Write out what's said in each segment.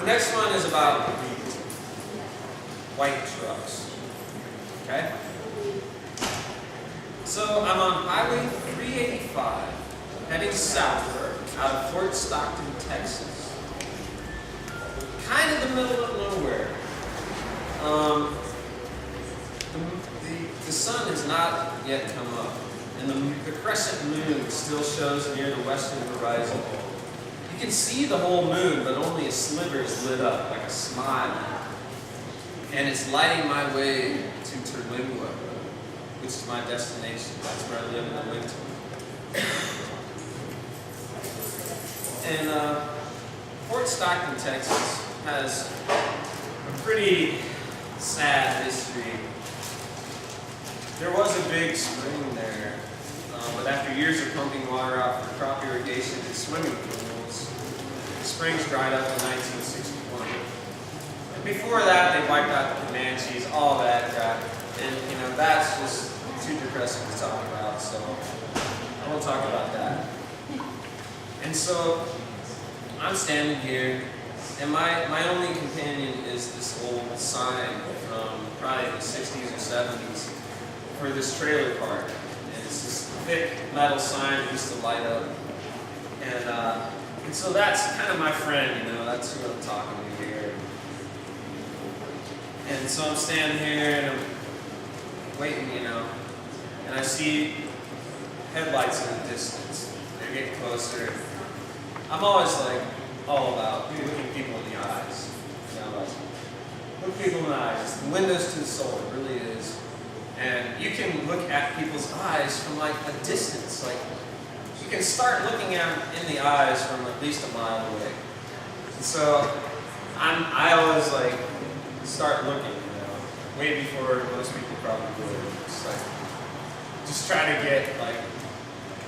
next one is about white trucks. Okay? So I'm on Highway 385, heading southward out of Fort Stockton, Texas. Kind of the middle of nowhere. The sun has not yet come up, and the crescent moon still shows near the western horizon. You can see the whole moon, but only a sliver is lit up, like a smile. And it's lighting my way to Terlingua, which is my destination. That's where I live in the winter. And Fort Stockton, Texas has a pretty sad history. There was a big spring there, but after years of pumping water out for crop irrigation and swimming pools, the springs dried up in 1961. And before that, they wiped out the Comanches, all that crap. And that's just too depressing to talk about, so I won't talk about that. And so I'm standing here, and my only companion is this old sign from probably the 60s or 70s for this trailer park. And it's this thick metal sign that used to light up. And so that's kind of my friend, that's who I'm talking to here. And so I'm standing here and I'm waiting, and I see headlights in the distance. They're getting closer. I'm always all about looking people in the eyes. Look people in the eyes. The windows to the soul, it really is. And you can look at people's eyes from a distance. You can start looking at them in the eyes from at least a mile away. And so I always start looking, way before most people probably would. Just try to get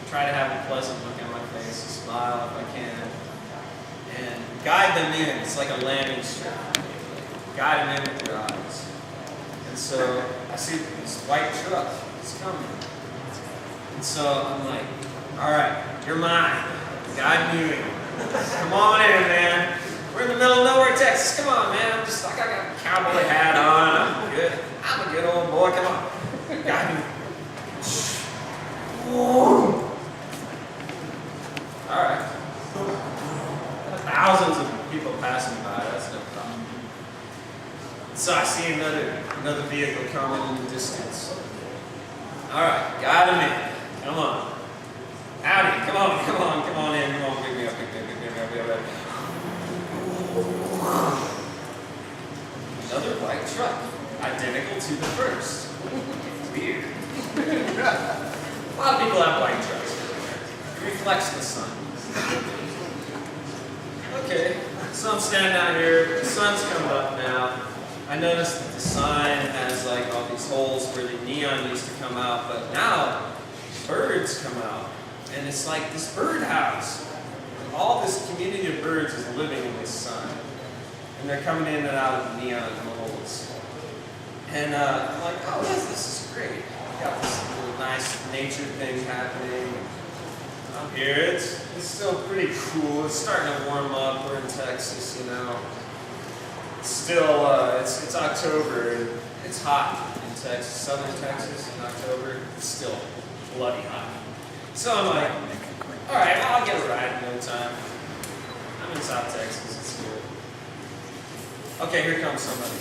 try to have a pleasant look on my face, a smile if I can, and guide them in. It's like a landing strip. Guide them in with your eyes. And so I see this white truck. It's coming. And so I'm like, all right, you're mine. Guide me in. Come on in, man. We're in the middle of nowhere, Texas. Come on, man. I got a cowboy hat on. I'm good. I'm a good old boy. Come on. Guide me. All right. Thousands of people passing by. That's no problem. So I see another vehicle coming in the distance. All right, got him in. Come on. Howdy. Come on in. Come on, pick me up. Another white truck, identical to the first. Weird. A lot of people have white trucks. It reflects the sun. Okay, so I'm standing out here. The sun's coming up now. I noticed that the sign has all these holes where the neon used to come out, but now birds come out. And it's like this birdhouse. All this community of birds is living in this sun. And they're coming in and out of the neon holes. And I'm like, oh, this is great. We got this little nice nature thing happening. I'm here. It's still pretty cool. It's starting to warm up. We're in Texas, It's still, it's October. And it's hot in Texas, southern Texas in October. It's still bloody hot. So I'm like, all right, I'll get a ride in no time. I'm in South Texas. It's good. Okay, here comes somebody.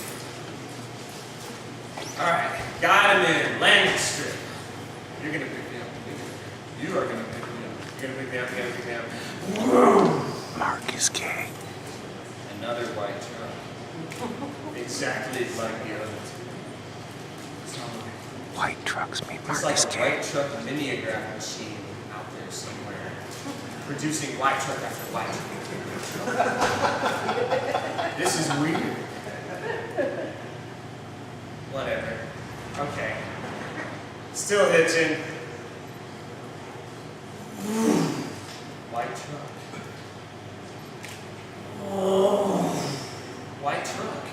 All right, got him in. Landing strip. You're going to pick me up. You are going to pick me up. You're going to pick me up. You're going to pick me up. Whoa. Mark is gay. Another white truck. Exactly like the other two. White trucks mean Mark It's is like a gay. white truck mimeograph machine out there somewhere, producing white truck after white truck. This is weird. Whatever. Okay. Still hitching. White truck. Oh. White truck.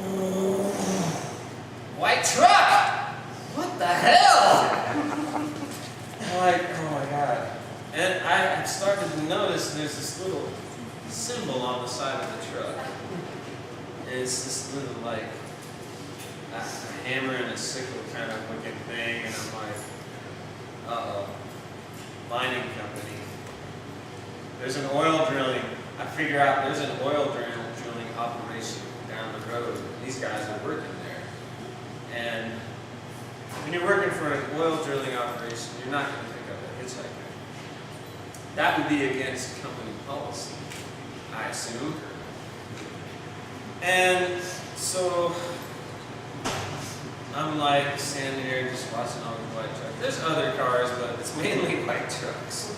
Oh. White truck! What the hell? I'm like, oh my god. And I started to notice there's this little symbol on the side of the truck. And it's this little like a hammer and a sickle kind of looking thing, and I'm like, uh-oh, mining company. There's an oil drilling. I figure out there's an oil drilling operation down the road. These guys are working there. And when you're working for an oil drilling operation, you're not going to pick up a hitchhiker. That would be against company policy, I assume. And so I'm like standing here just watching all these white trucks. There's other cars, but it's mainly white trucks.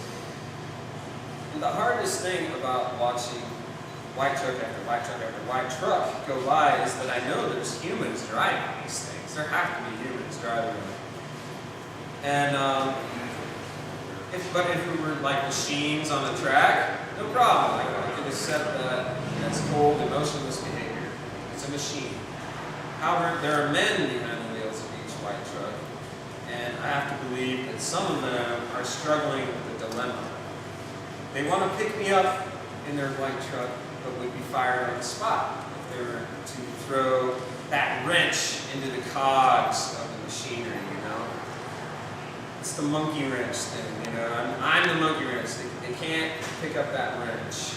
And the hardest thing about watching white truck after white truck after white truck go by is that I know there's humans driving these things. There have to be humans driving them. And if we were like machines on the track, no problem. I can accept that as cold, emotionless behavior. It's a machine. However, there are men behind the wheels of each white truck, and I have to believe that some of them are struggling with the dilemma. They want to pick me up in their white truck, but would be fired on the spot if they were to throw that wrench into the cogs of the machinery, you know? It's the monkey wrench thing, you know? I'm the monkey wrench. They can't pick up that wrench.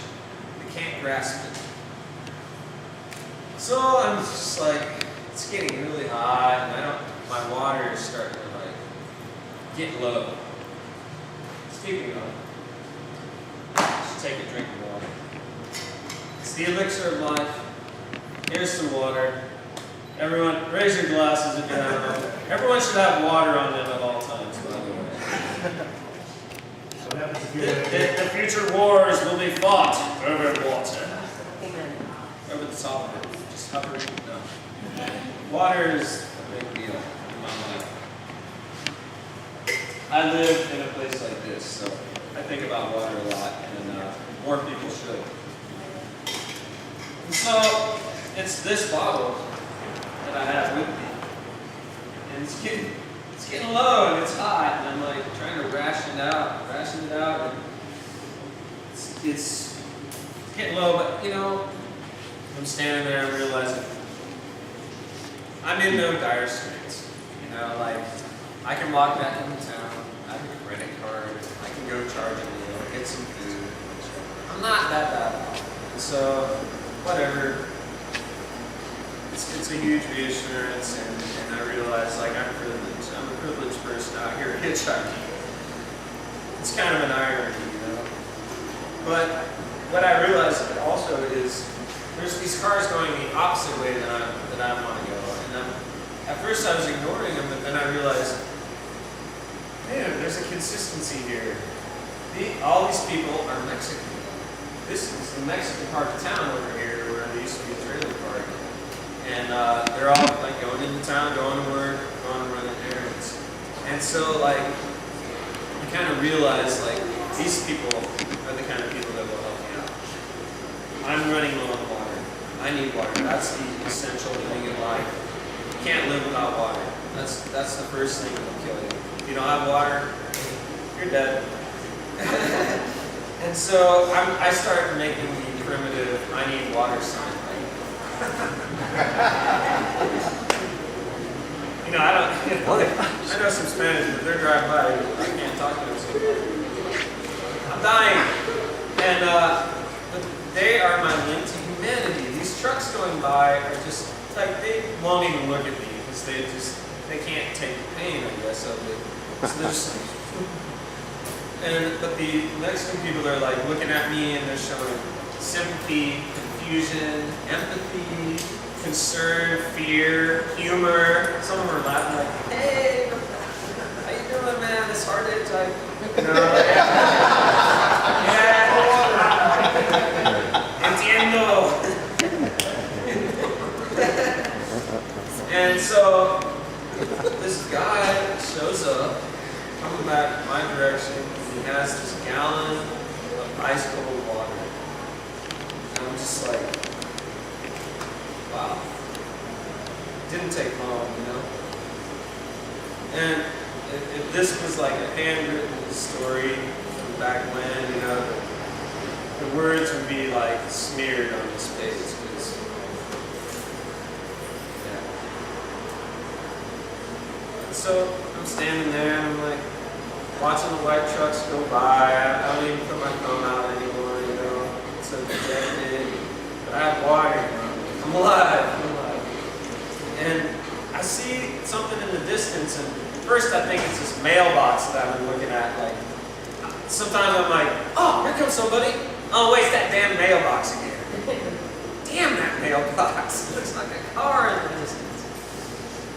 They can't grasp it. So I'm just like, it's getting really hot, and my water is starting to like get low. Speaking of, just take a drink of water. It's the elixir of life. Here's some water. Everyone, raise your glasses if you have them. Everyone should have water on them at all times, by the way. What happens if you The future wars will be fought over water. Amen. Over the top of it. Just hover. No. Water is a big deal in my life. I live in a place like this, so I think about water a lot, and more people should. And so, it's this bottle that I have with me. And it's getting low and it's hot, and I'm like trying to ration it out, and it's getting low, but you know, I'm standing there and realizing I'm in no dire straits. You know, like I can walk back into town, I have a credit card, I can go charge a meal, get some food. I'm not that bad off. And so, whatever. It's a huge reassurance, and I realize like I'm privileged. I'm a privileged person out here hitchhiking. It's kind of an irony, you know. But what I realize also is there's these cars going the opposite way that I want to go. And at first I was ignoring them, but then I realized, man, there's a consistency here. All these people are Mexican. This is the Mexican part of town over here where there used to be a trailer park. And they're all like going into town, going to work, going to run errands. And so like, you kind of realize like, these people are the kind of people that will help me out. I'm running low on water. I need water. That's the essential thing in life. You can't live without water. That's the first thing that will kill you. If you don't have water, you're dead. And so I start making the primitive, I need water sign. You know, I know some Spanish, but they're driving by. I can't talk to them so much. I'm dying. And but they are my link to humanity. These trucks going by are just like, they won't even look at me because they can't take the pain, I guess, of it. So they're just but the Mexican people are like looking at me and they're showing sympathy, confusion, empathy, concern, fear, humor. Some of them are laughing like, hey, how you doing, man? It's hard to hitchhike. You know, yeah, entiendo. And so this guy shows up, coming back my direction. He has this gallon of ice cold water. And I'm just like, wow. Didn't take long, you know? And if this was like a handwritten story from back when, you know, the words would be like smeared on this page. 'Cause, yeah. So I'm standing there and I'm like watching the white trucks go by. I don't even put my phone out anymore, you know. It's so dejected. But I have water. I'm alive. I'm alive. And I see something in the distance, and first I think it's this mailbox that I've been looking at. Like sometimes I'm like, oh, here comes somebody. Oh wait, it's that damn mailbox again. Damn that mailbox. It looks like a car in the distance.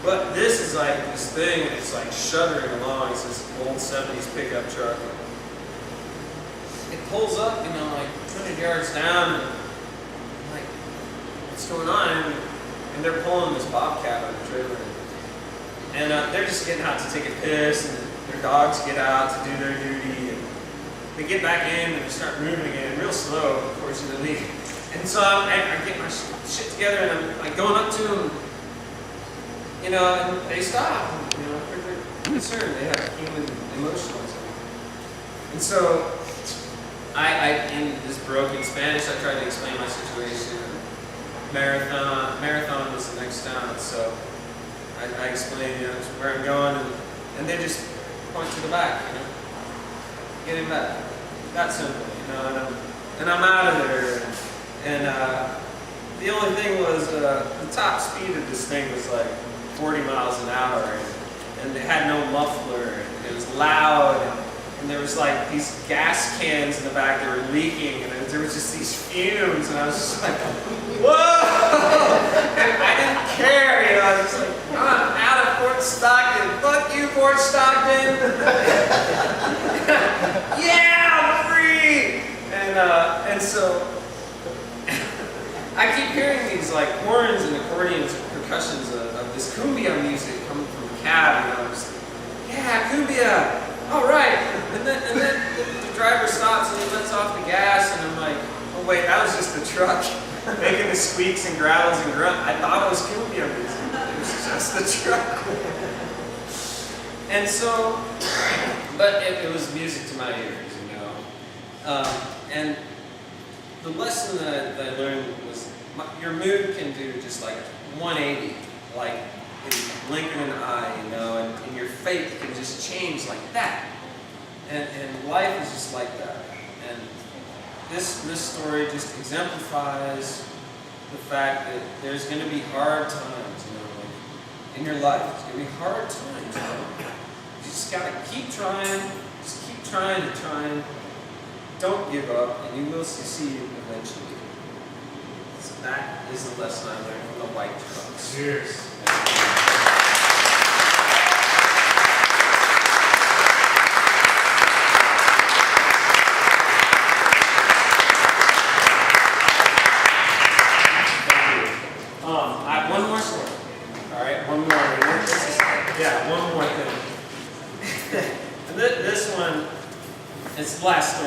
But this is like this thing, and it's like shuddering along. It's this old 70s pickup truck. It pulls up, you know, like 200 yards down, and I'm like, what's going on? And they're pulling this bobcat on the trailer. And they're just getting out to take a piss, and their dogs get out to do their duty. And they get back in, and they start moving again, real slow, unfortunately. And so I get my shit together, and I'm like going up to them. You know, and they stop. You know, they're concerned. They have human emotions. And so, in this broken Spanish, I tried to explain my situation. Marathon was the next town, so I explained, you know, where I'm going, and they just point to the back, you know, get him back. That simple, you know. And I'm out of there. And the only thing was the top speed of this thing was like 40 miles an hour, and it had no muffler, and it was loud, and there was like these gas cans in the back that were leaking, and there was just these fumes, and I was just like, whoa! And I didn't care, you know, I was just like, I'm out of Fort Stockton, fuck you, Fort Stockton! Yeah, I'm free! And so, I keep hearing these like horns and accordions and percussions of this cumbia music coming from the cab, and I was like, yeah, cumbia, all right. And then the driver stops and he lets off the gas, and I'm like, oh wait, that was just the truck making the squeaks and growls and grunts. I thought it was cumbia music. It was just the truck. And so, but it was music to my ears, you know. And the lesson that I learned was your mood can do just like 180, like in the blink of an eye, you know, and your faith can just change like that. And life is just like that. And this story just exemplifies the fact that there's going to be hard times, you know, like in your life. There's going to be hard times, you know. You just got to keep trying, just keep trying and trying. Don't give up, and you will succeed eventually. So that is the lesson I learned from the white trucks. Cheers. I have one more story. All right, one more. Yeah, one more thing. And this one, it's the last story.